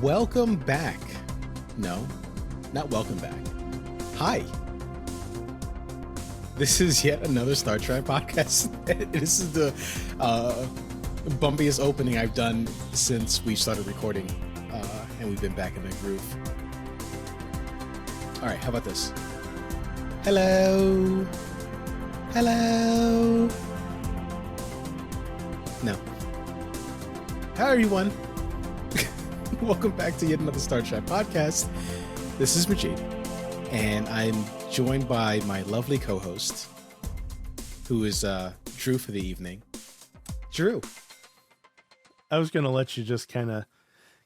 Welcome back. No, not welcome back. Hi. This is yet another Star Trek podcast. This is the bumpiest opening I've done since we started recording, and we've been back in the groove. All right, how about this? Hello. Hello. No. Hi, everyone. Welcome back to yet another Star Trek podcast. This is Majid, and I'm joined by my lovely co-host, who is Drew for the evening. Drew. I was going to let you just kind of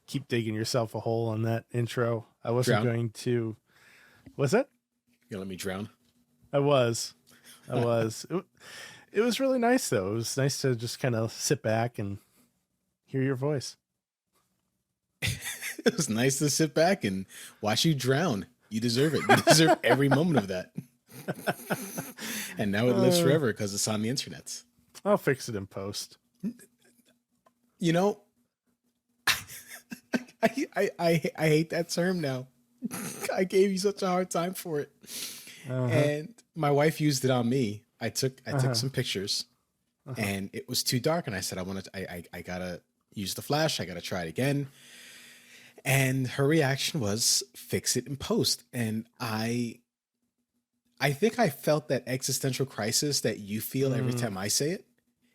keep digging yourself a hole on that intro. I wasn't going to... Was it? You're going to let me drown? I was. It was really nice, though. It was nice to just kind of sit back and hear your voice. It was nice to sit back and watch you drown. You deserve it. You deserve every moment of that. And now it lives forever because it's on the internet. I'll fix it in post. You know, I hate that term now. I gave you such a hard time for it. And my wife used it on me. I took some pictures and it was too dark. And I said, I gotta use the flash. I gotta try it again. And her reaction was fix it in post. And I think I felt that existential crisis that you feel every time I say it.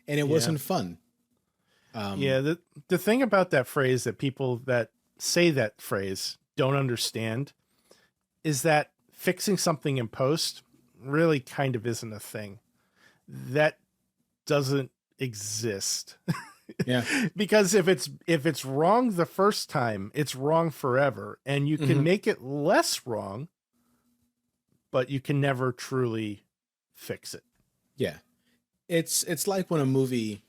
And it wasn't fun. The thing about that phrase that people that say that phrase don't understand is that fixing something in post really kind of isn't a thing. That doesn't exist. Yeah. Because if it's wrong the first time, it's wrong forever. And you can make it less wrong, but you can never truly fix it. Yeah. It's like when a movie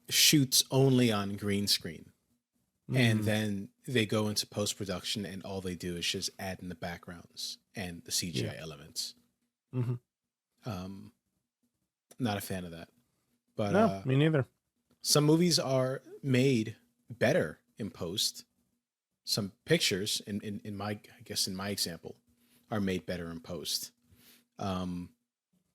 shoots only on green screen and then they go into post-production and all they do is just add in the backgrounds and the CGI elements. Not a fan of that. But no, me neither. Some movies are made better in post. Some pictures, in my example, are made better in post. I'm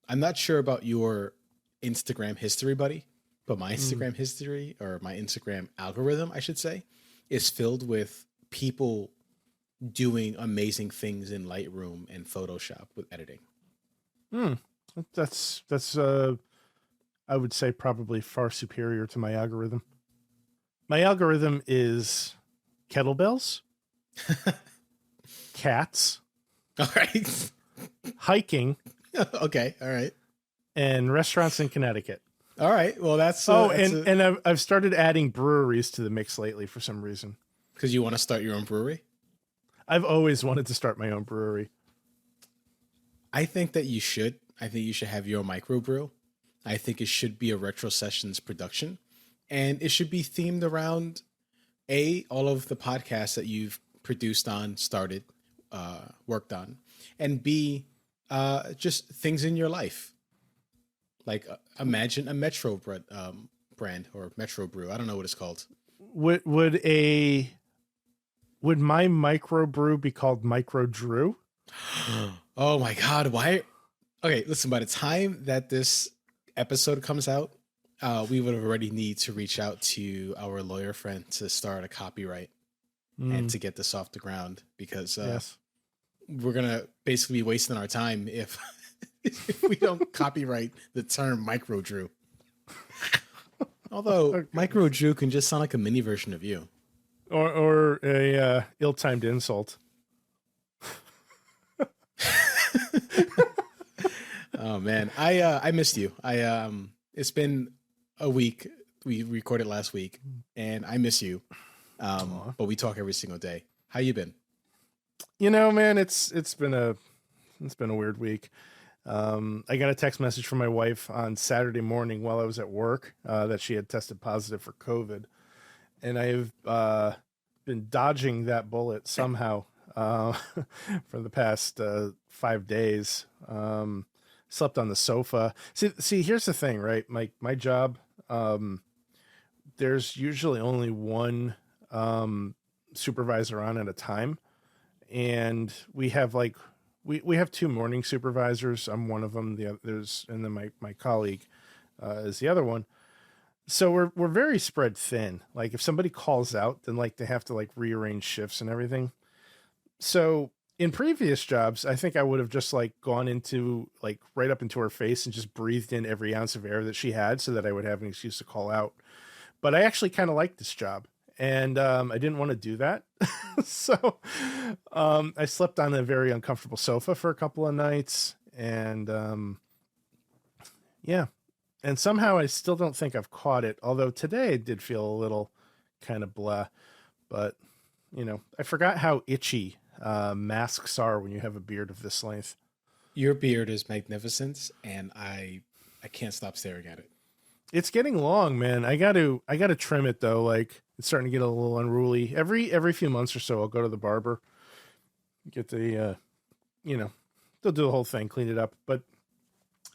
not sure about your Instagram history, buddy, but my Instagram history, or my Instagram algorithm, I should say, is filled with people doing amazing things in Lightroom and Photoshop with editing. That's I would say probably far superior to my algorithm. My algorithm is kettlebells, cats, All right. hiking, Okay. All right. and restaurants in Connecticut. All right. Well, that's and I've started adding breweries to the mix lately for some reason. because you want to start your own brewery. I've always wanted to start my own brewery. I think that you should. I think you should have your own microbrew. I think it should be a Retro Sessions production, and it should be themed around all of the podcasts that you've produced on, started, worked on, and B, just things in your life. Like imagine a Metro brand or Metro Brew. I don't know what it's called. Would my microbrew be called Micro Drew? Oh my God! Why? Okay, listen. By the time that this episode comes out, we would have already need to reach out to our lawyer friend to start a copyright and to get this off the ground, because we're gonna basically be wasting our time if we don't copyright the term Micro Drew. Although Micro Drew can just sound like a mini version of you, or a ill-timed insult. Oh man, I missed you. It's been a week. We recorded last week, and I miss you. But we talk every single day. How you been? You know, man, it's been a weird week. I got a text message from my wife on Saturday morning while I was at work that she had tested positive for COVID, and I've been dodging that bullet somehow for the past 5 days. Slept on the sofa. See, here's the thing, right? My job, there's usually only one supervisor on at a time. And we have like, we have two morning supervisors. I'm one of them. And then my colleague is the other one. So we're very spread thin. Like if somebody calls out, then like they have to like rearrange shifts and everything. So in previous jobs, I think I would have just like gone into like right up into her face and just breathed in every ounce of air that she had so that I would have an excuse to call out. But I actually kind of liked this job, and I didn't want to do that. So I slept on a very uncomfortable sofa for a couple of nights, and yeah. And somehow I still don't think I've caught it, although today I did feel a little kind of blah. But, you know, I forgot how itchy masks are when you have a beard of this length. Your beard is magnificent, and I can't stop staring at it. It's getting long, man. I got to trim it though. Like it's starting to get a little unruly. Every few months or so, I'll go to the barber, get the, you know, they'll do the whole thing, clean it up. But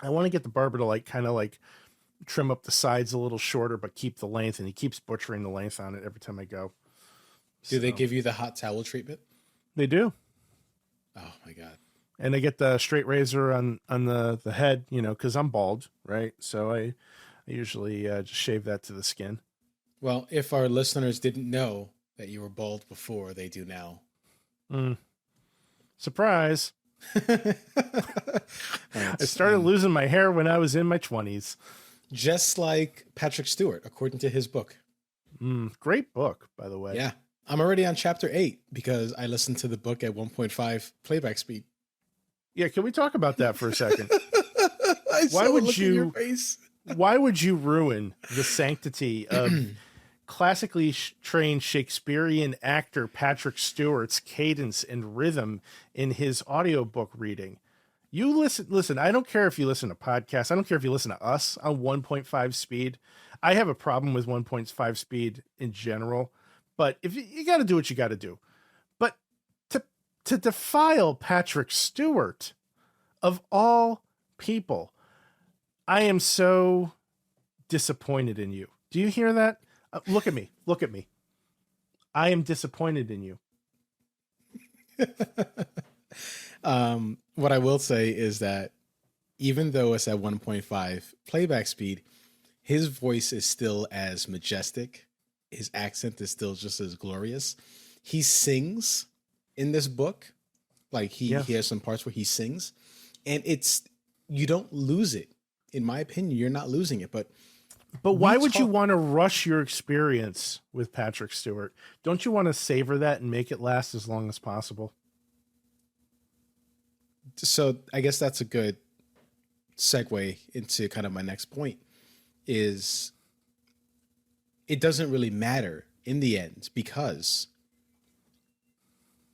I want to get the barber to like kind of like trim up the sides a little shorter, but keep the length. And he keeps butchering the length on it every time I go. Do they give you the hot towel treatment? They do. Oh my God. And I get the straight razor on the head, you know, because I'm bald, right? So I usually just shave that to the skin. Well, if our listeners didn't know that you were bald before, they do now. Surprise. I started losing my hair when I was in my 20s. Just like Patrick Stewart, according to his book. Great book, by the way. Yeah. I'm already on chapter 8 because I listened to the book at 1.5 playback speed. Yeah, can we talk about that for a second? Why would you ruin the sanctity of classically trained Shakespearean actor Patrick Stewart's cadence and rhythm in his audiobook reading? You listen, I don't care if you listen to podcasts. I don't care if you listen to us on 1.5 speed. I have a problem with 1.5 speed in general, but if you got to do what you got to do. But to defile Patrick Stewart, of all people, I am so disappointed in you. Do you hear that? Look at me. Look at me. I am disappointed in you. What I will say is that even though it's at 1.5 playback speed, his voice is still as majestic. His accent is still just as glorious. He sings in this book. Like he has some parts where he sings, and you don't lose it. In my opinion, you're not losing it, but why would you want to rush your experience with Patrick Stewart? Don't you want to savor that and make it last as long as possible? So I guess that's a good segue into kind of my next point is it doesn't really matter in the end because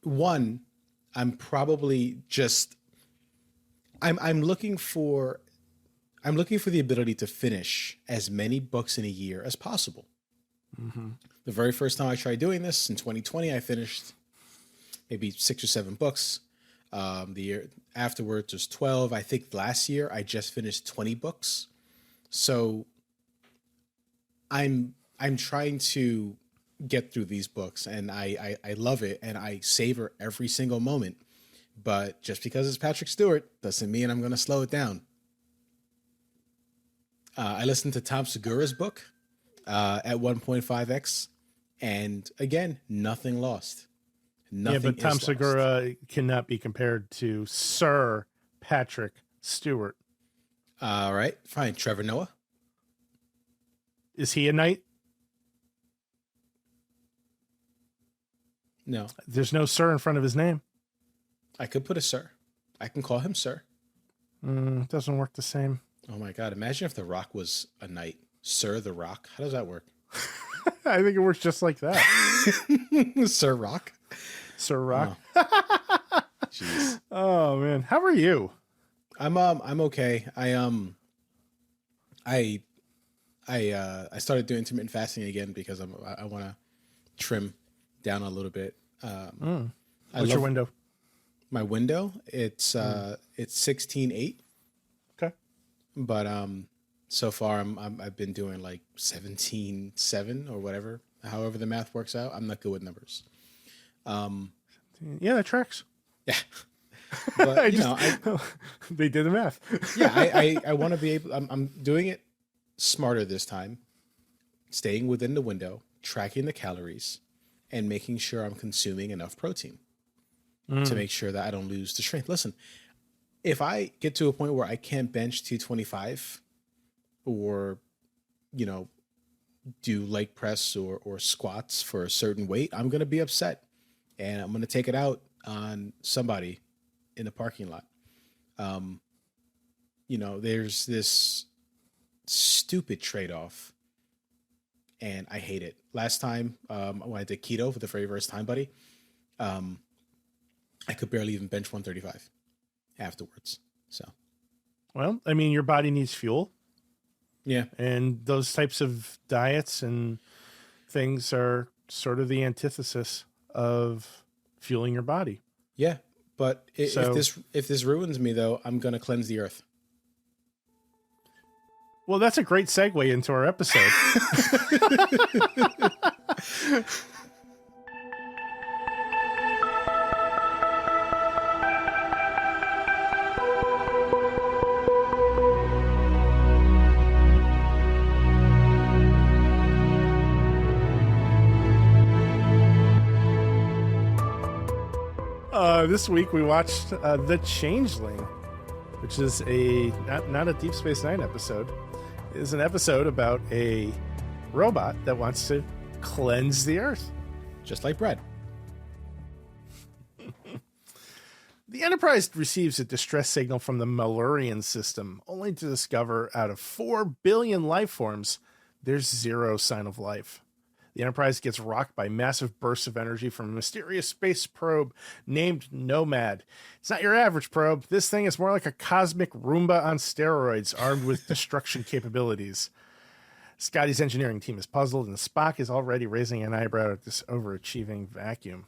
one, I'm probably just, I'm looking for the ability to finish as many books in a year as possible. Mm-hmm. The very first time I tried doing this in 2020, I finished maybe 6 or 7 books. The year afterwards was 12. I think last year I just finished 20 books. So I'm trying to get through these books and I love it and I savor every single moment. But just because it's Patrick Stewart doesn't mean I'm going to slow it down. I listened to Tom Segura's book at 1.5x, and again, nothing lost. Nothing. Yeah, but Tom Segura cannot be compared to Sir Patrick Stewart. All right, fine. Trevor Noah. Is he a knight? No. There's no Sir in front of his name. I could put a Sir. I can call him Sir. Doesn't work the same. Oh my God. Imagine if The Rock was a knight. Sir The Rock. How does that work? I think it works just like that. Sir Rock? Sir Rock. Oh. Jeez. Oh man. How are you? I'm okay. I started doing intermittent fasting again because I want to trim down a little bit. What's your window? My window, it's 16:8. Okay. But so far I've been doing like 17:7 or whatever, however the math works out. I'm not good with numbers. Yeah, that tracks. Yeah. But, they did the math. yeah, I want to be able, I'm doing it smarter this time, staying within the window, tracking the calories, and making sure I'm consuming enough protein to make sure that I don't lose the strength. Listen, if I get to a point where I can't bench 225 or, do leg press or squats for a certain weight, I'm going to be upset and I'm going to take it out on somebody in the parking lot. There's this stupid trade-off and I hate it. Last time, when I did keto for the very first time, buddy, I could barely even bench 135 afterwards. So, well, I mean, your body needs fuel. Yeah. And those types of diets and things are sort of the antithesis of fueling your body. Yeah. But if this ruins me, though, I'm going to cleanse the earth. Well, that's a great segue into our episode. This week we watched The Changeling, which is not a Deep Space Nine episode. It is an episode about a robot that wants to cleanse the Earth. Just like bread. The Enterprise receives a distress signal from the Malurian system, only to discover out of 4 billion life forms, there's 0 sign of life. The Enterprise gets rocked by massive bursts of energy from a mysterious space probe named Nomad. It's not your average probe. This thing is more like a Cosmic Roomba on steroids, armed with destruction capabilities. Scotty's engineering team is puzzled, and Spock is already raising an eyebrow at this overachieving vacuum.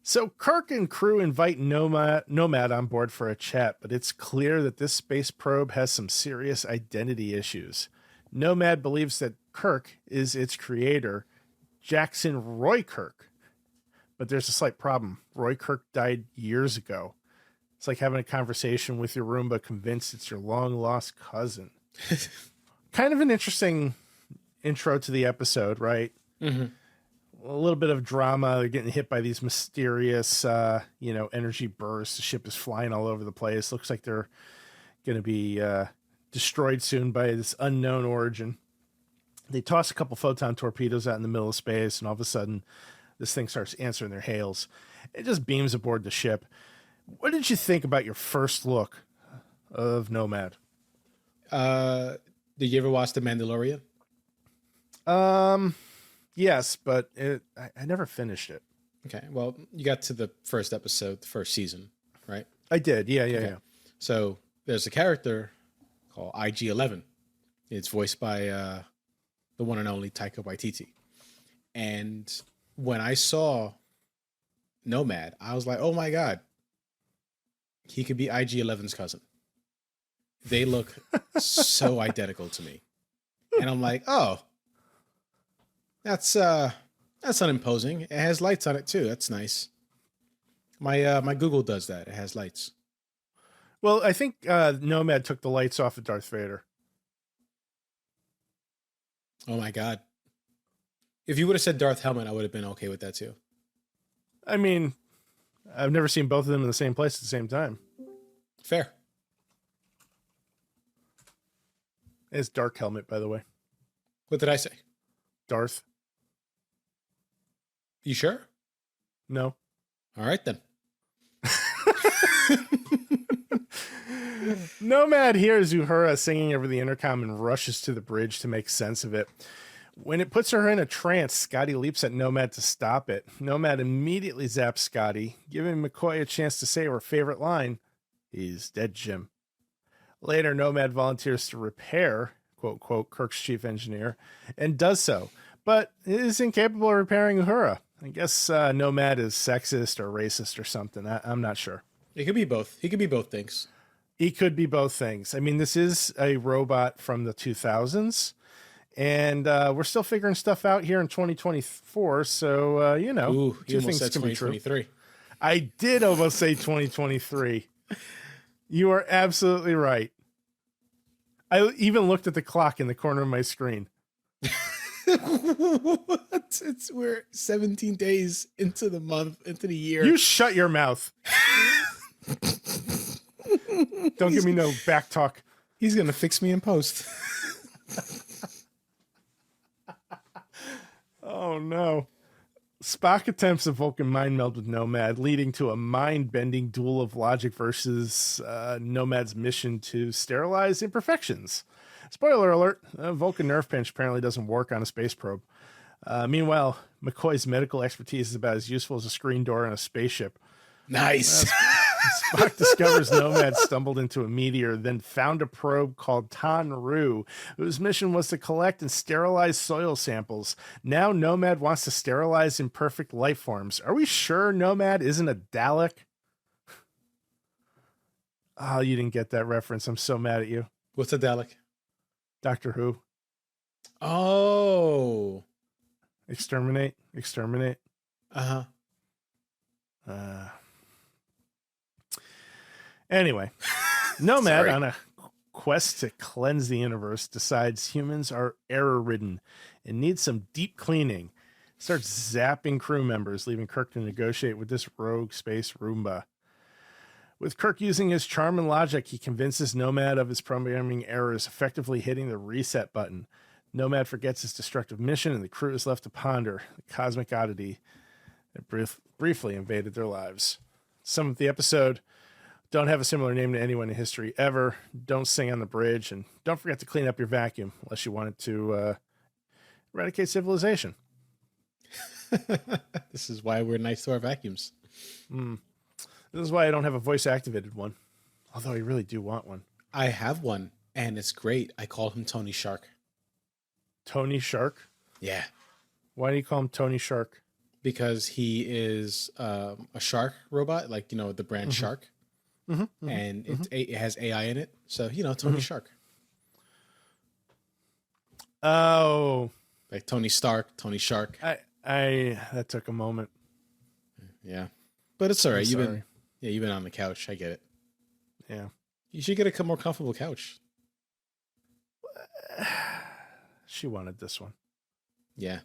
So Kirk and crew invite Nomad on board for a chat, but it's clear that this space probe has some serious identity issues. Nomad believes that Kirk is its creator, Jackson Roy Kirk. But there's a slight problem. Roy Kirk died years ago. It's like having a conversation with your Roomba convinced it's your long-lost cousin. Kind of an interesting intro to the episode, right? Mm-hmm. A little bit of drama. They're getting hit by these mysterious, energy bursts. The ship is flying all over the place. Looks like they're going to be destroyed soon by this unknown origin. They toss a couple photon torpedoes out in the middle of space, and all of a sudden, this thing starts answering their hails. It just beams aboard the ship. What did you think about your first look of Nomad? Did you ever watch The Mandalorian? Yes, but I never finished it. Okay, well, you got to the first episode, the first season, right? I did, yeah. So there's a character called IG-11. It's voiced by the one and only Taika Waititi. And when I saw Nomad, I was like, oh my God, he could be IG-11's cousin. They look so identical to me. And I'm like, oh, that's unimposing. It has lights on it too. That's nice. My Google does that. It has lights. Well, I think Nomad took the lights off of Darth Vader. Oh my God. If you would have said Darth Helmet, I would have been okay with that too. I mean, I've never seen both of them in the same place at the same time. Fair. It's Dark Helmet, by the way. What did I say? Darth. You sure? No. All right then. Nomad hears Uhura singing over the intercom and rushes to the bridge to make sense of it. When it puts her in a trance, Scotty leaps at Nomad to stop it. Nomad immediately zaps Scotty, giving McCoy a chance to say her favorite line, "He's dead, Jim." Later, Nomad volunteers to repair, quote, quote, Kirk's chief engineer, and does so, but is incapable of repairing Uhura. I guess Nomad is sexist or racist or something. I'm not sure. It could be both. He could be both things. He could be both things. I mean, this is a robot from the 2000s, And we're still figuring stuff out here in 2024. So, Ooh, you two almost things said can be true. 2023. I did almost say 2023. You are absolutely right. I even looked at the clock in the corner of my screen. What? We're 17 days into the month, into the year. You shut your mouth. Don't give me no back talk. He's going to fix me in post. Oh, no. Spock attempts a Vulcan mind meld with Nomad, leading to a mind-bending duel of logic versus Nomad's mission to sterilize imperfections. Spoiler alert, a Vulcan nerve pinch apparently doesn't work on a space probe. Meanwhile, McCoy's medical expertise is about as useful as a screen door on a spaceship. Nice. Spock discovers Nomad stumbled into a meteor, then found a probe called Tanru, whose mission was to collect and sterilize soil samples. Now Nomad wants to sterilize imperfect life forms. Are we sure Nomad isn't a Dalek? Oh, you didn't get that reference. I'm so mad at you. What's a Dalek? Doctor Who. Oh. Exterminate. Uh-huh. Anyway, Nomad, on a quest to cleanse the universe, decides humans are error-ridden and need some deep cleaning. Starts zapping crew members, leaving Kirk to negotiate with this rogue space Roomba. With Kirk using his charm and logic, he convinces Nomad of his programming errors, effectively hitting the reset button. Nomad forgets his destructive mission, and the crew is left to ponder the cosmic oddity that briefly invaded their lives. Some of the episode don't have a similar name to anyone in history ever. Don't sing on the bridge, and don't forget to clean up your vacuum unless you want it to eradicate civilization. This is why we're nice to our vacuums. This is why I don't have a voice-activated one, although I really do want one. I have one, and it's great. I call him Tony Shark. Tony Shark? Yeah. Why do you call him Tony Shark? Because he is a shark robot, like, the brand Shark. And it has AI in it. So, Tony Shark. Oh. Like Tony Stark, Tony Shark. That took a moment. Yeah. But it's all right. You've been on the couch. I get it. Yeah. You should get a more comfortable couch. She wanted this one. Yeah.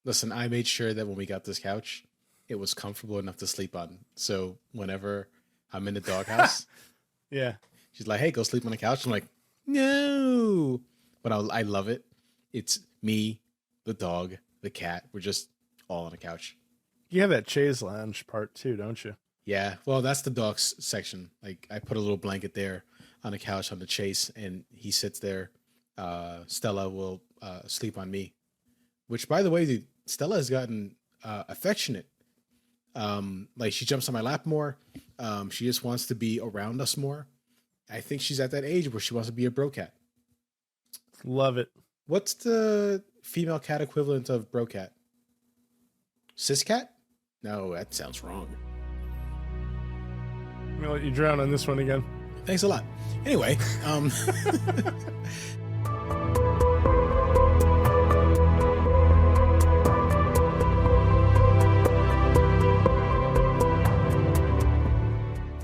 Listen, I made sure that when we got this couch, it was comfortable enough to sleep on. So whenever I'm in the doghouse, yeah, she's like, "Hey, go sleep on the couch." I'm like, "No," but I love it. It's me, the dog, the cat. We're just all on the couch. You have that chaise lounge part too, don't you? Yeah. Well, that's the dog's section. Like, I put a little blanket there on the couch on the chase, and he sits there. Stella will sleep on me, which, by the way, Stella has gotten affectionate. Like, she jumps on my lap more. She just wants to be around us more. I think she's at that age where she wants to be a bro cat. Love it. What's the female cat equivalent of bro cat? Cis cat? No, that sounds wrong. I'm gonna let you drown on this one again. Thanks a lot. Anyway,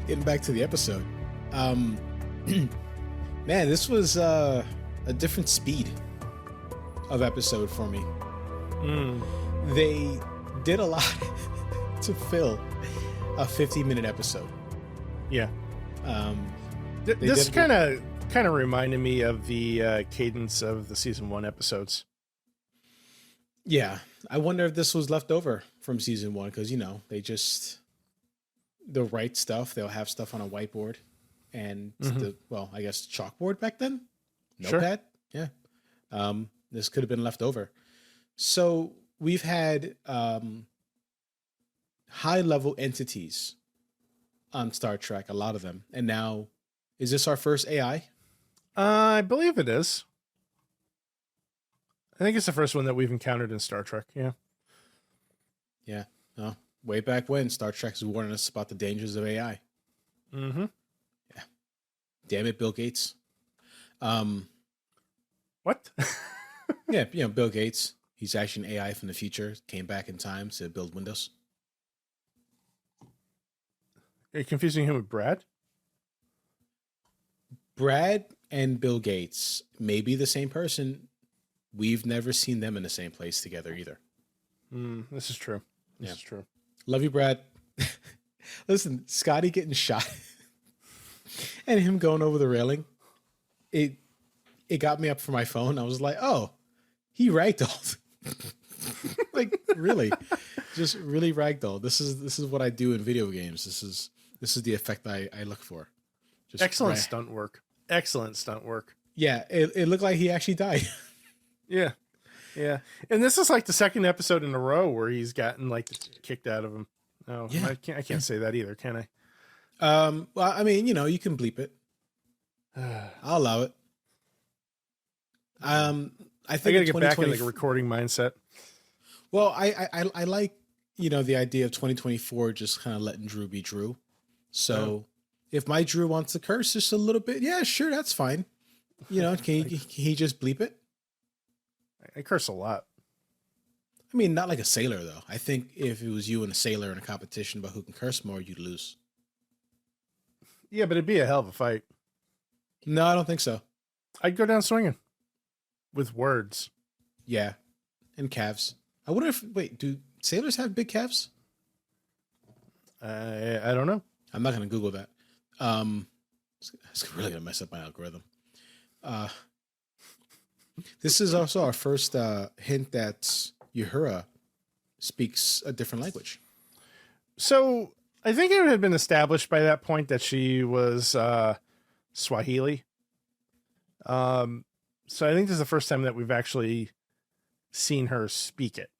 getting back to the episode. Man, this was a different speed of episode for me. They did a lot to fill a 50-minute episode. Yeah. This kind of reminded me of the cadence of the season 1 episodes. Yeah. I wonder if this was left over from season 1, because, they just, the right stuff. They'll have stuff on a whiteboard and I guess chalkboard back then. Notepad. Sure. Yeah. This could have been left over. So we've had high-level entities on Star Trek, a lot of them. And now, is this our first AI? I believe it is. I think it's the first one that we've encountered in Star Trek, yeah. Yeah. No, way back when, Star Trek was warning us about the dangers of AI. Mm-hmm. Yeah. Damn it, Bill Gates. What? Yeah, Bill Gates. He's actually an AI from the future. Came back in time to build Windows. Are you confusing him with Brad? Brad and Bill Gates may be the same person. We've never seen them in the same place together either. This is true. This is true. Love you, Brad. Listen, Scotty getting shot and him going over the railing. It got me up for my phone. I was like, oh, he ragdolled. Like, really? Just really ragdoll. This is what I do in video games. This is the effect I look for. Just excellent stunt work. Excellent stunt work. Yeah, it looked like he actually died. Yeah. Yeah. And this is like the second episode in a row where he's gotten like kicked out of him. Oh, yeah. I can't say that either, can I? Well, I mean, you can bleep it. I'll allow it. I think I gotta get back in the recording mindset. Well, I like, the idea of 2024 just kind of letting Drew be Drew. So if my Drew wants to curse just a little bit, yeah, sure, that's fine. Can he just bleep it? I curse a lot. I mean, not like a sailor, though. I think if it was you and a sailor in a competition about who can curse more, you'd lose. Yeah, but it'd be a hell of a fight. No, I don't think so. I'd go down swinging with words. Yeah, and calves. I wonder wait, do sailors have big calves? I don't know. I'm not going to Google that. It's really going to mess up my algorithm. This is also our first hint that Uhura speaks a different language. So I think it had been established by that point that she was Swahili. So I think this is the first time that we've actually seen her speak it.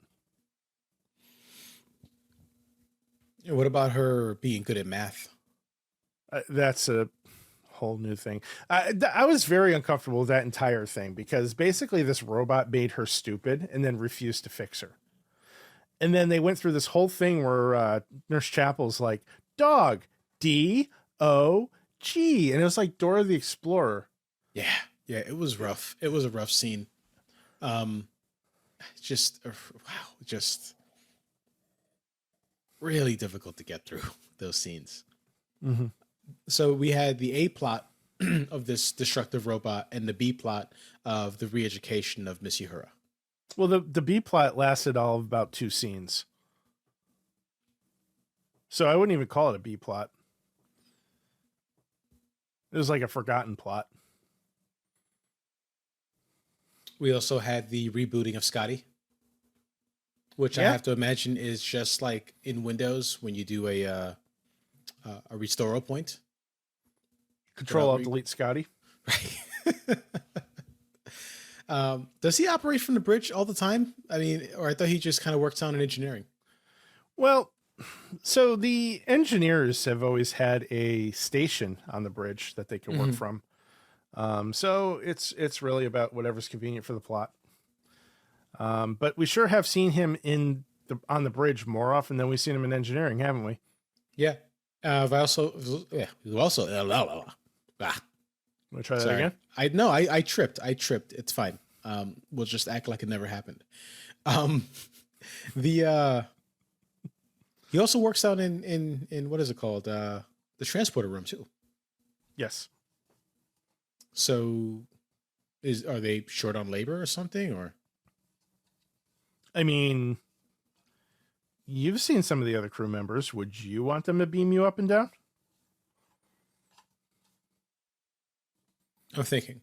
What about her being good at math? That's a whole new thing. I was very uncomfortable with that entire thing because basically this robot made her stupid and then refused to fix her. And then they went through this whole thing where Nurse Chapel's like, dog, D-O-G. And it was like Dora the Explorer. Yeah, it was rough. It was a rough scene. Just really difficult to get through those scenes. Mm-hmm. So we had the A plot of this destructive robot and the B plot of the re-education of Miss Uhura. Well, the B plot lasted all of about 2 scenes. So I wouldn't even call it a B plot. It was like a forgotten plot. We also had the rebooting of Scotty, which I have to imagine is just like in Windows when you do a restore point. Control-Alt-Delete Scotty. Right. Does he operate from the bridge all the time? I mean, or I thought he just kind of works on in engineering. Well, so the engineers have always had a station on the bridge that they can work from. So it's really about whatever's convenient for the plot. But we sure have seen him on the bridge more often than we've seen him in engineering, haven't we? Yeah. Want to try that again? I tripped. It's fine. We'll just act like it never happened. He also works out in what is it called? The transporter room too. Yes. So are they short on labor or something, or? I mean, you've seen some of the other crew members. Would you want them to beam you up and down? I'm thinking.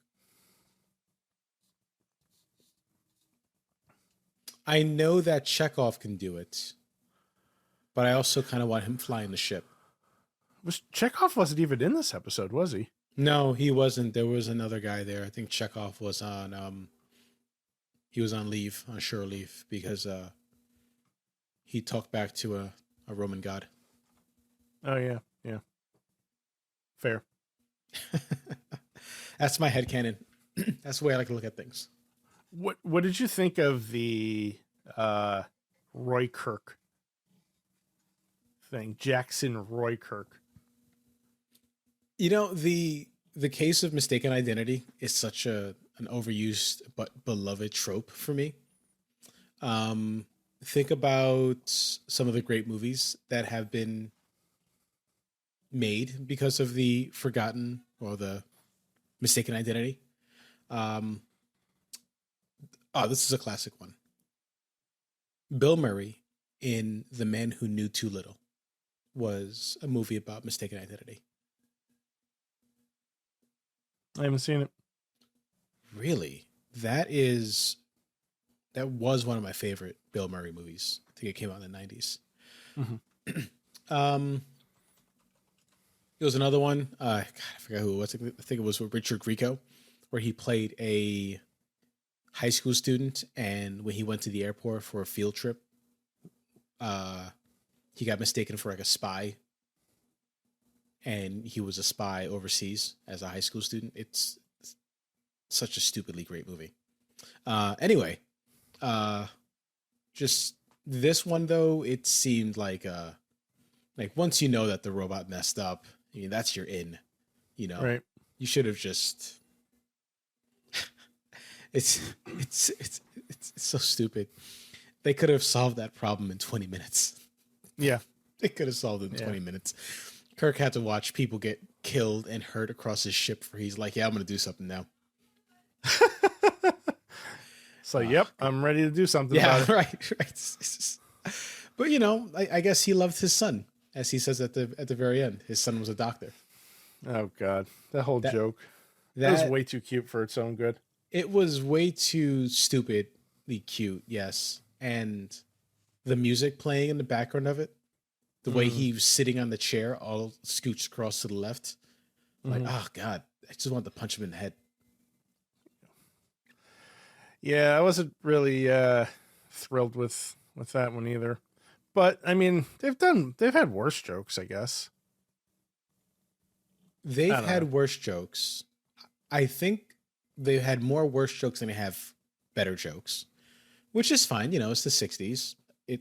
I know that Chekhov can do it, but I also kind of want him flying the ship. Chekhov wasn't even in this episode, was he? No, he wasn't. There was another guy there. I think Chekhov was on he was on leave, on shore leave, because he talked back to a Roman god. Oh yeah, yeah. Fair. That's my headcanon. That's the way I like to look at things. What did you think of the Roy Kirk thing? Jackson Roy Kirk. The case of mistaken identity is such a an overused but beloved trope for me. Think about some of the great movies that have been made because of the forgotten or the mistaken identity. Um, this is a classic one. Bill Murray in The Man Who Knew Too Little was a movie about mistaken identity. I haven't seen it. Really? That was one of my favorite Bill Murray movies. I think it came out in the 90s. Mm-hmm. There was another one. God, I forgot who it was. I think it was with Richard Grieco, where he played a high school student, and when he went to the airport for a field trip, he got mistaken for like a spy, and he was a spy overseas as a high school student. It's such a stupidly great movie. Anyway, just this one though, it seemed like once you know that the robot messed up, I mean, that's your in, Right. You should have just, it's so stupid. They could have solved that problem in 20 minutes. Yeah. They could have solved it in 20 minutes. Kirk had to watch people get killed and hurt across his ship for he's like, yeah, I'm going to do something now. So, yep, I'm ready to do something about it. Right. But, I guess he loved his son, as he says at the very end. His son was a doctor. Oh, God. That whole joke. That was way too cute for its own good. It was way too stupidly cute, yes. And the music playing in the background of it, the way he was sitting on the chair, all scooched across to the left. Like, oh, God, I just wanted to punch him in the head. Yeah, I wasn't really thrilled with that one either. But, I mean, they've had worse jokes, I guess. They've had worse jokes. I think they've had more worse jokes than they have better jokes, which is fine. It's the 60s. It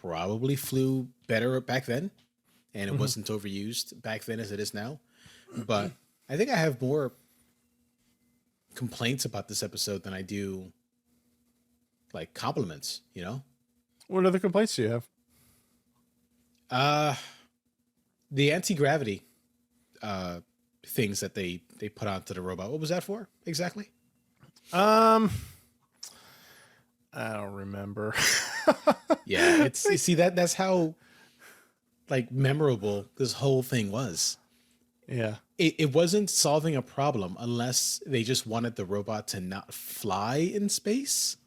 probably flew better back then, and it wasn't overused back then as it is now. But I think I have more complaints about this episode than I do like compliments, What other complaints do you have? The anti-gravity things that they put onto the robot. What was that for exactly? I don't remember. Yeah, you see that's how like memorable this whole thing was. Yeah. It wasn't solving a problem unless they just wanted the robot to not fly in space.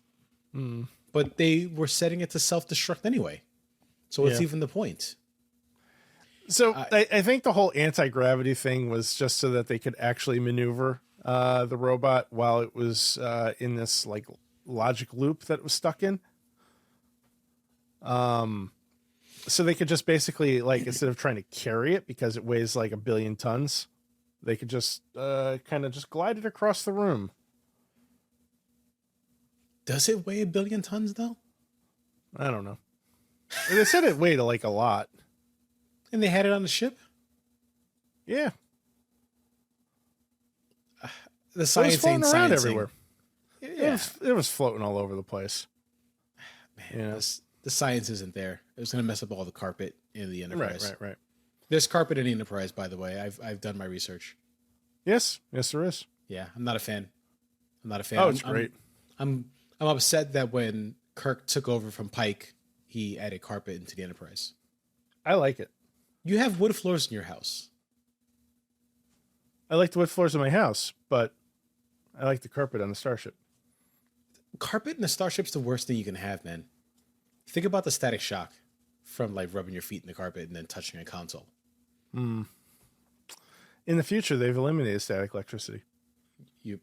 But they were setting it to self-destruct anyway. So what's even the point? So I think the whole anti-gravity thing was just so that they could actually maneuver the robot while it was in this like logic loop that it was stuck in. So they could just basically like, instead of trying to carry it because it weighs like 1 billion tons, they could just kind of just glide it across the room. Does it weigh 1 billion tons though? I don't know. They said it weighed like a lot. And they had it on the ship? Yeah. The science ain't around sciencing. Everywhere. Yeah. It was floating all over the place. Man, the science isn't there. It was going to mess up all the carpet in the Enterprise. Right. There's carpet in the Enterprise, by the way. I've done my research. Yes, there is. Yeah, I'm not a fan. Oh, it's great. I'm upset that when Kirk took over from Pike, he added carpet into the Enterprise. I like it. You have wood floors in your house. I like the wood floors in my house, but I like the carpet on the Starship. Carpet in the Starship's the worst thing you can have, man. Think about the static shock from like rubbing your feet in the carpet and then touching a console. In the future, they've eliminated static electricity. You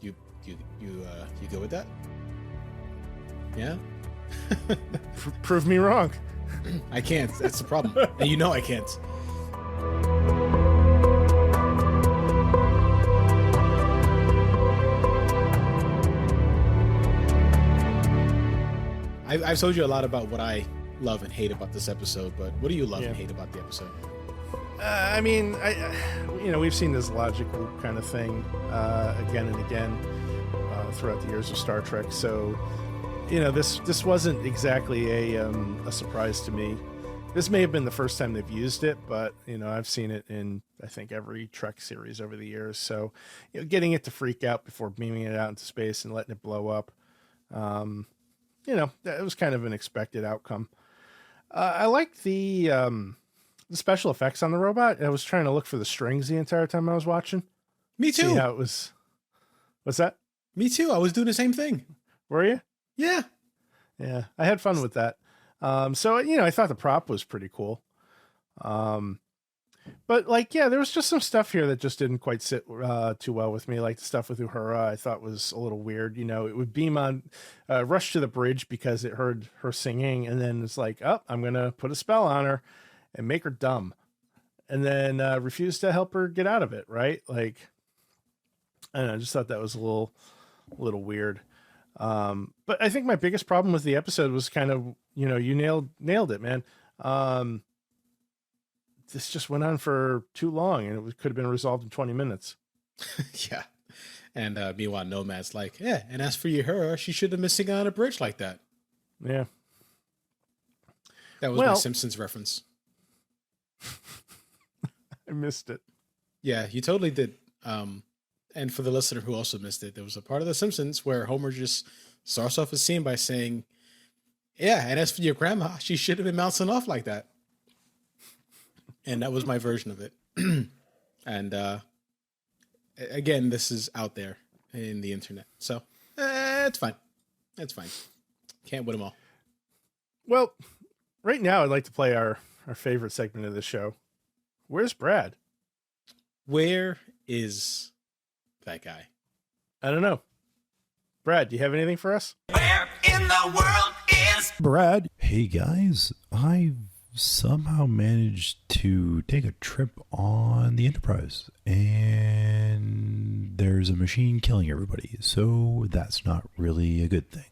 go with that? Yeah. Prove me wrong. I can't. That's the problem. And I can't. I've told you a lot about what I love and hate about this episode, but what do you love and hate about the episode? I mean, we've seen this logical kind of thing again and again. throughout the years of Star Trek. So, this wasn't exactly a surprise to me. This may have been the first time they've used it, but I've seen it in, I think, every Trek series over the years. So, getting it to freak out before beaming it out into space and letting it blow up, that was kind of an expected outcome. I like the special effects on the robot. I was trying to look for the strings the entire time I was watching. Me too. See how it was. What's that? Me too. I was doing the same thing. Were you? Yeah. Yeah. I had fun with that. So, I thought the prop was pretty cool. But there was just some stuff here that just didn't quite sit too well with me. Like the stuff with Uhura, I thought was a little weird. It would beam on, rush to the bridge because it heard her singing, and then it's like, oh, I'm gonna put a spell on her and make her dumb, and then refuse to help her get out of it. Right? Like, I don't know. I just thought that was a little weird. But I think my biggest problem with the episode was kind of, you nailed it, man. This just went on for too long, and it could have been resolved in 20 minutes. Yeah. And meanwhile, Nomad's like, yeah, and as for Uhura, she should have been singing on a bridge like that. Yeah. That was my Simpsons reference. I missed it. Yeah, you totally did. And for the listener who also missed it, there was a part of The Simpsons where Homer just starts off a scene by saying, yeah, and as for your grandma, she should have been bouncing off like that. And that was my version of it. And again, this is out there in the internet. So it's fine. It's fine. Can't win them all. Well, right now I'd like to play our favorite segment of the show. Where's Brad? Where is that guy? I don't know. Brad, do you have anything for us? Where in the world is Brad? Hey guys, I've somehow managed to take a trip on the Enterprise, and there's a machine killing everybody, so that's not really a good thing.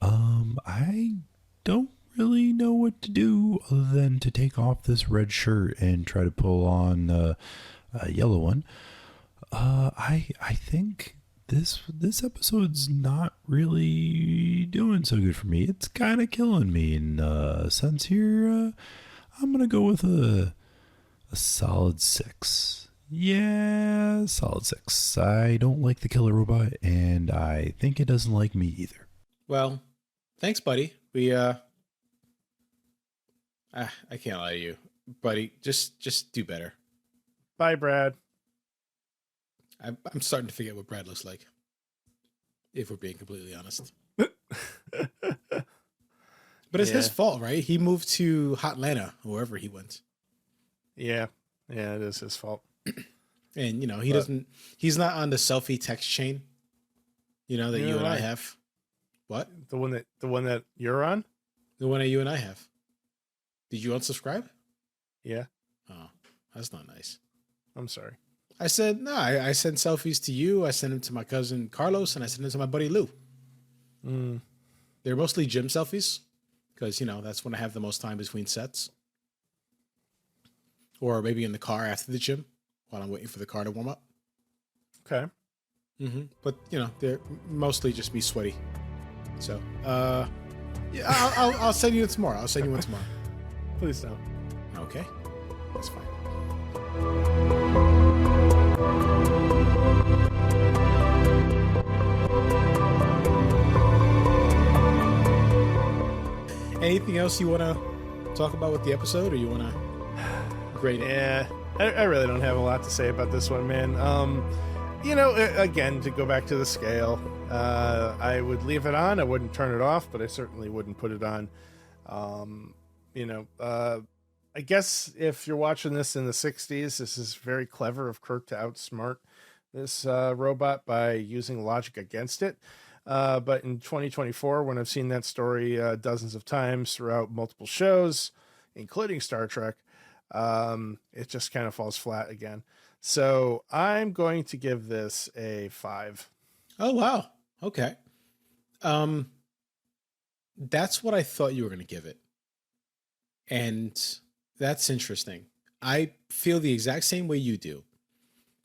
I don't really know what to do other than to take off this red shirt and try to pull on a yellow one. I think this episode's not really doing so good for me. It's kind of killing me in a sense here. I'm gonna go with a solid 6. Yeah, solid 6. I don't like the killer robot, and I think it doesn't like me either. Well, thanks, buddy. We I can't lie to you, buddy. Just do better. Bye, Brad. I'm starting to forget what Brad looks like, if we're being completely honest. But it's his fault, right? He moved to Hotlanta, wherever he went. Yeah, it is his fault. And he's not on the selfie text chain, that you and I have. What? The one that you're on? The one that you and I have. Did you unsubscribe? Yeah. Oh, that's not nice. I'm sorry. I said, no, I send selfies to you. I send them to my cousin Carlos, and I send them to my buddy Lou. They're mostly gym selfies because, that's when I have the most time between sets. Or maybe in the car after the gym while I'm waiting for the car to warm up. Okay. But, they're mostly just me sweaty. So, yeah, I'll send you one tomorrow. I'll send you one tomorrow. Please don't. Okay. That's fine. Anything else you want to talk about with the episode, or you want to grade it? Yeah, I really don't have a lot to say about this one, man. Again, to go back to the scale, I would leave it on. I wouldn't turn it off, but I certainly wouldn't put it on. I guess if you're watching this in the 60s, this is very clever of Kirk to outsmart this robot by using logic against it. But in 2024, when I've seen that story dozens of times throughout multiple shows, including Star Trek, it just kind of falls flat again. So I'm going to give this a 5. Oh, wow. Okay. That's what I thought you were going to give it. And that's interesting. I feel the exact same way you do,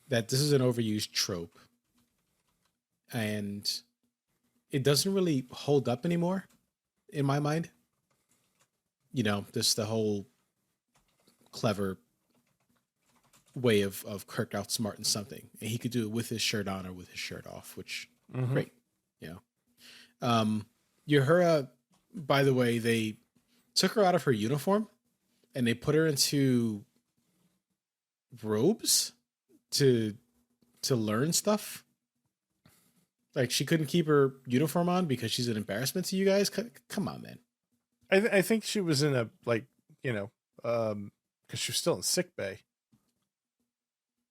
that this is an overused trope. and it doesn't really hold up anymore in my mind. You know, just the whole clever way of Kirk outsmarting something, and he could do it with his shirt on or with his shirt off, which great, you know. Uhura, by the way, they took her out of her uniform and they put her into robes to learn stuff. Like, she couldn't keep her uniform on because she's an embarrassment to you guys. Come on, man. I think she was in a, like, you know, because she was still in sick bay.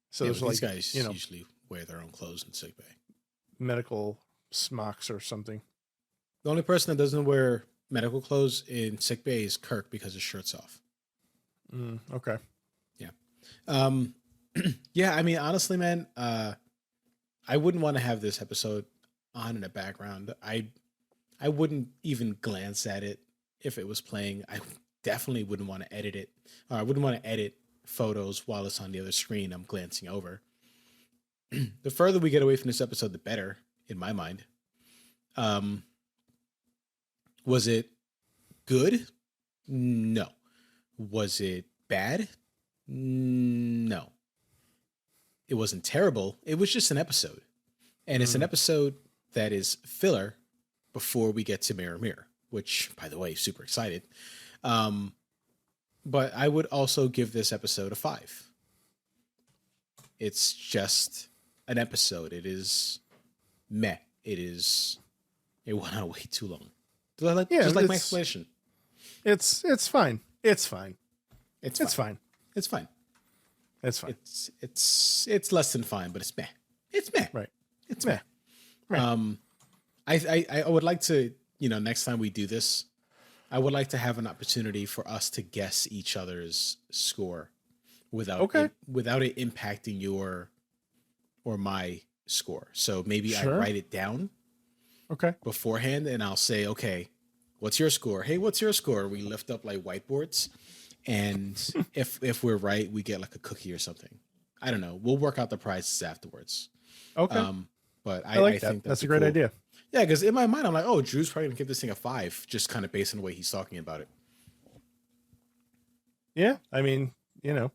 So Yeah, there's like, these guys, you know, usually wear their own clothes in sick bay. medical smocks or something. The only person that doesn't wear medical clothes in sick bay is Kirk because his shirt's off. Okay. Yeah. Yeah, I mean, honestly, man, I wouldn't want to have this episode on in the background. I wouldn't even glance at it if it was playing. I definitely wouldn't want to edit it. Or I wouldn't want to edit photos while it's on the other screen I'm glancing over. The further we get away from this episode, the better, in my mind. Was it good? No. Was it bad? No. It wasn't terrible. It was just an episode. And it's an episode that is filler before we get to Mirror Mirror, which, by the way, super excited. But I would also give this episode a 5. It's just an episode. It is meh. It went on way too long. Just like my explanation. It's fine. It's fine. It's It's fine. fine. It's fine. It's fine. It's less than fine, but it's meh. It's meh. Right. It's Meh. meh. Right. I would like to, you know, next time we do this, I would like to have an opportunity for us to guess each other's score without it impacting your or my score. So maybe I write it down beforehand and I'll say, okay, what's your score? Hey, what's your score? We lift up like whiteboards, and if we're right, we get like a cookie or something. I don't know. We'll work out the prizes afterwards. Okay. But I like that. think that's a great idea. Yeah, because in my mind, I'm like, oh, Drew's probably gonna give this thing a 5, just kind of based on the way he's talking about it. Yeah, I mean, you know,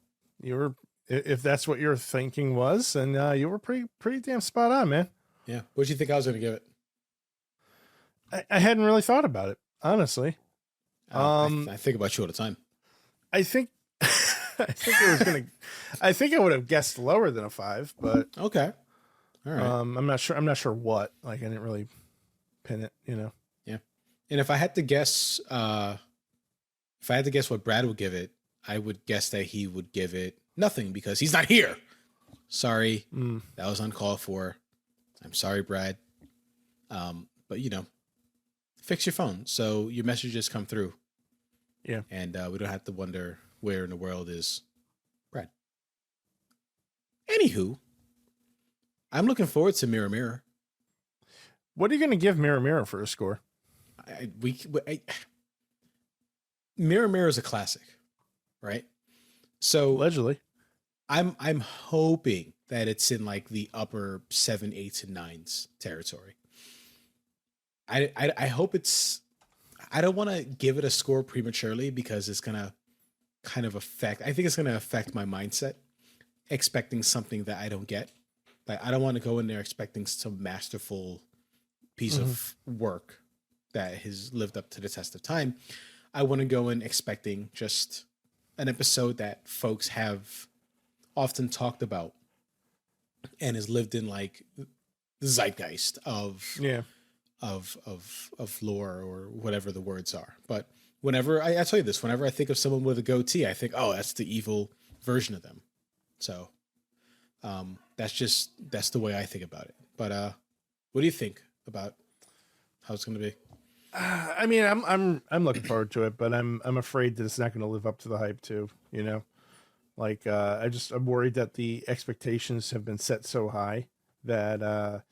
if that's what your thinking was, and you were pretty damn spot on, man. Yeah. What do you think I was gonna give it? I hadn't really thought about it, honestly. I think about you all the time. I think I think I would have guessed lower than a 5, but Okay. All right. I'm not sure what. Like, I didn't really pin it, you know. Yeah. And if I had to guess, what Brad would give it, I would guess that he would give it nothing because he's not here. Sorry. That was uncalled for. I'm sorry, Brad. But you know, fix your phone so your messages come through. Yeah. And we don't have to wonder where in the world is Brad. Anywho, I'm looking forward to Mirror Mirror. What are you going to give Mirror Mirror for a score? Mirror Mirror is a classic, right? So Allegedly. I'm hoping that it's in like the upper 7, 8, and 9s territory. I hope it's. I don't want to give it a score prematurely because it's gonna kind of affect. I think it's gonna affect my mindset, expecting something that I don't get. Like, I don't want to go in there expecting some masterful piece of work that has lived up to the test of time. I want to go in expecting just an episode that folks have often talked about and has lived in like the zeitgeist of lore or whatever the words are. But whenever I tell you this, whenever I think of someone with a goatee, I think, oh, that's the evil version of them. So that's the way I think about it. But what do you think about how it's going to be? I mean, I'm looking forward to it, but I'm afraid that it's not going to live up to the hype too. You know, like I'm worried that the expectations have been set so high that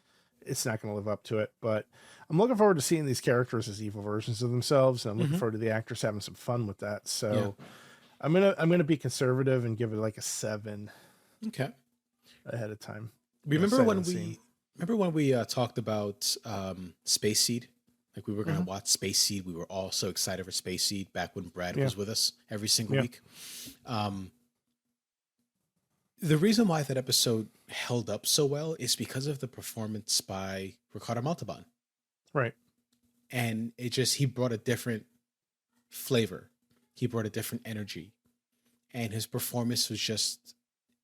it's not going to live up to it. But I'm looking forward to seeing these characters as evil versions of themselves, and I'm looking forward to the actors having some fun with that. So I'm gonna be conservative and give it like a 7. Okay. Ahead of time. Remember when we Remember when we talked about Space Seed? Like we were going to watch Space Seed. We were all so excited for Space Seed back when Brad was with us every single week. The reason why that episode held up so well is because of the performance by Ricardo Montalban. Right. And he brought a different flavor. He brought a different energy. And his performance was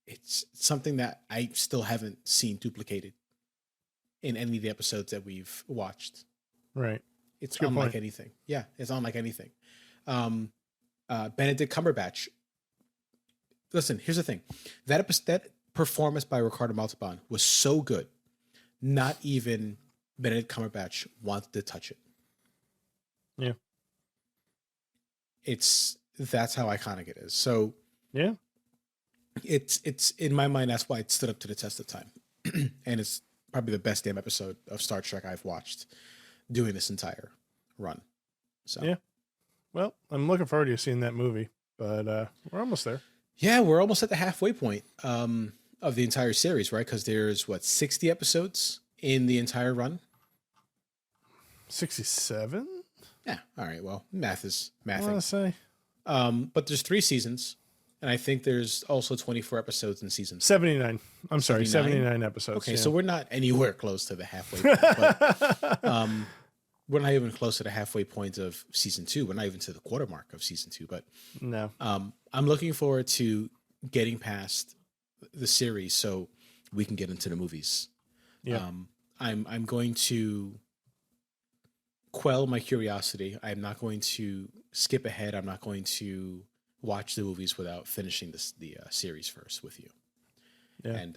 it's something that I still haven't seen duplicated in any of the episodes that we've watched. Right. It's unlike anything. Yeah, it's unlike anything. Benedict Cumberbatch. Listen, here's the thing. That performance by Ricardo Montalban was so good, not even Benedict Cumberbatch wanted to touch it. Yeah. That's how iconic it is. So yeah, it's in my mind, that's why it stood up to the test of time. And it's probably the best damn episode of Star Trek I've watched doing this entire run. So yeah. Well, I'm looking forward to seeing that movie, but we're almost there. Yeah, we're almost at the halfway point of the entire series, right? Because there's 60 episodes in the entire run. 67? Yeah. All right. Well, math is mathing. I want to say. But there's 3 seasons, and I think there's also 24 episodes in season 79. I'm sorry, 79 episodes. Okay, yeah. so we're not anywhere close to the halfway point. But, we're not even close to the halfway point of season 2. We're not even to the quarter mark of season 2. But no, I'm looking forward to getting past the series so we can get into the movies. Yeah. I'm going to quell my curiosity. I'm not going to skip ahead. I'm not going to watch the movies without finishing the series first with you. Yeah. And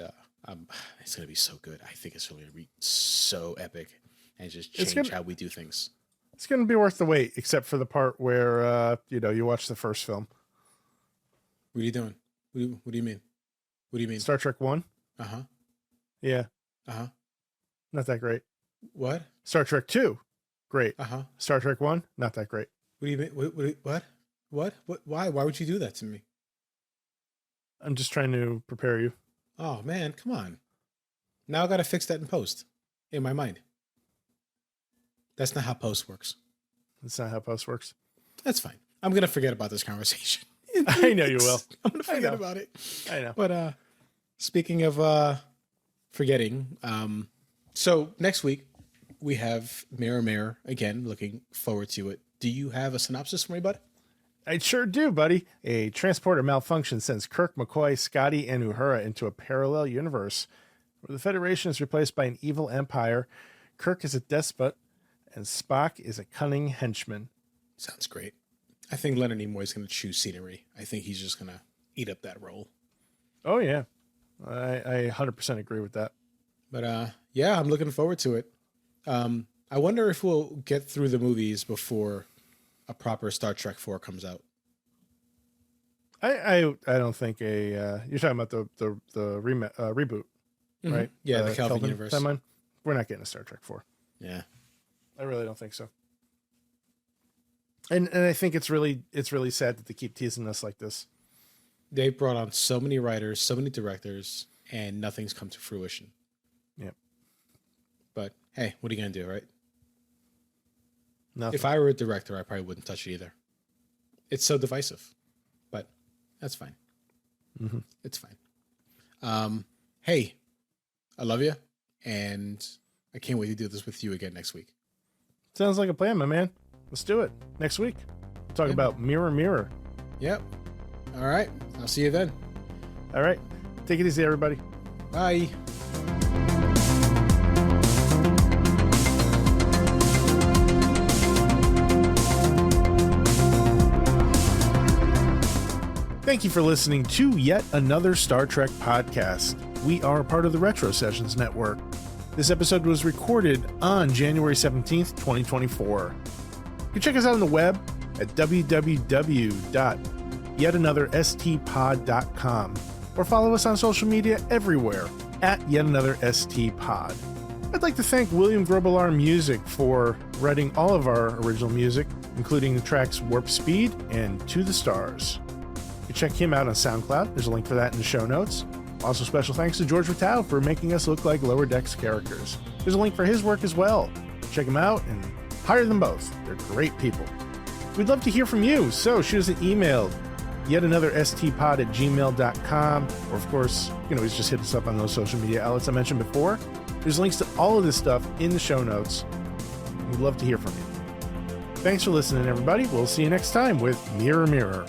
it's going to be so good. I think it's going to be so epic and just change how we do things. It's going to be worth the wait, except for the part where, you watch the first film. What are you doing? What do you mean? What do you mean? Star Trek 1? Uh-huh. Yeah. Uh-huh. Not that great. What? Star Trek 2? Great. Uh-huh. Star Trek 1? Not that great. What do you mean? What? Why? Why would you do that to me? I'm just trying to prepare you. Oh, man, come on. Now I got to fix that in post in my mind. That's not how post works. That's not how post works. That's fine. I'm going to forget about this conversation. I know you will. I'm going to forget about it. I know. But speaking of forgetting, so next week we have Mirror Mirror again. Looking forward to it. Do you have a synopsis for me, bud? I sure do, buddy. A transporter malfunction sends Kirk, McCoy, Scotty, and Uhura into a parallel universe where the Federation is replaced by an evil empire. Kirk is a despot, and Spock is a cunning henchman. Sounds great. I think Leonard Nimoy is going to choose scenery. I think he's just going to eat up that role. Oh, yeah. I 100% agree with that. But yeah, I'm looking forward to it. I wonder if we'll get through the movies before a proper Star Trek 4 comes out. I don't think you're talking about the reboot, right? Yeah, the Kelvin universe. Timeline. We're not getting a Star Trek 4. Yeah. I really don't think so. And I think it's really sad that they keep teasing us like this. They brought on so many writers, so many directors, and nothing's come to fruition. Yeah. But hey, what are you gonna do, right? Nothing. If I were a director, I probably wouldn't touch it either. It's so divisive. But that's fine. Mm-hmm. It's fine. Hey, I love you, and I can't wait to do this with you again next week. Sounds like a plan, my man. Let's do it next week. Talk about Mirror Mirror. Yep. All right. I'll see you then. All right. Take it easy, everybody. Bye. Thank you for listening to yet another Star Trek podcast. We are part of the Retro Sessions Network. This episode was recorded on January 17th, 2024. You can check us out on the web at www.yetanothersTpod.com or follow us on social media everywhere at yetanothersTpod. I'd like to thank William Grobelar Music for writing all of our original music, including the tracks Warp Speed and To the Stars. You can check him out on SoundCloud. There's a link for that in the show notes. Also, special thanks to George Vitale for making us look like Lower Decks characters. There's a link for his work as well. Check him out and hire them both. They're great people. We'd love to hear from you, so shoot us an email, yetanotherstpod@gmail.com, or of course, you can always just hit us up on those social media outlets I mentioned before. There's links to all of this stuff in the show notes. We'd love to hear from you. Thanks for listening, everybody. We'll see you next time with Mirror Mirror.